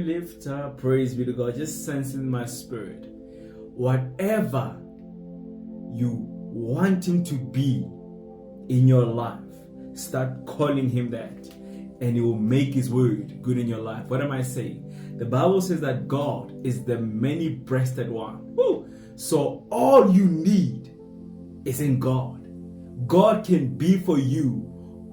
Lift up, praise be to God. Just sense in my spirit, whatever you want Him to be in your life, start calling Him that, and He will make His word good in your life. What am I saying? The Bible says that God is the many-breasted one. Woo! So all you need is in God. God can be for you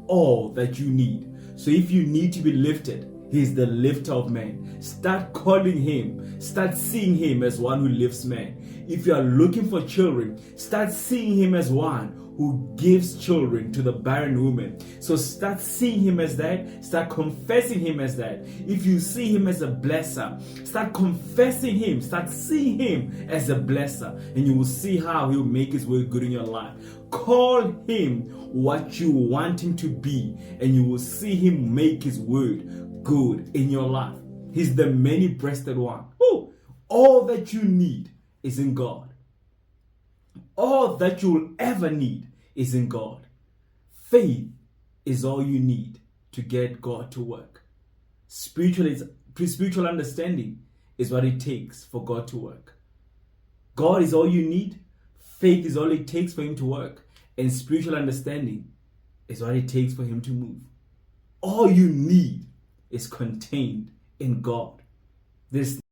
all that you need. So if you need to be lifted, He's the lifter of men. Start calling Him. Start seeing Him as one who lifts men. If you are looking for children, start seeing Him as one who gives children to the barren woman. So start seeing Him as that. Start confessing Him as that. If you see Him as a blesser, start confessing Him. Start seeing Him as a blesser. And you will see how He will make His word good in your life. Call Him what you want Him to be, and you will see Him make His word good in your life. He's the many-breasted one. Ooh, all that you need is in God. All that you will ever need is in God. Faith is all you need to get God to work. Spiritual understanding is what it takes for God to work. God is all you need. Faith is all it takes for Him to work. And spiritual understanding is what it takes for Him to move. All you need is contained in God. There's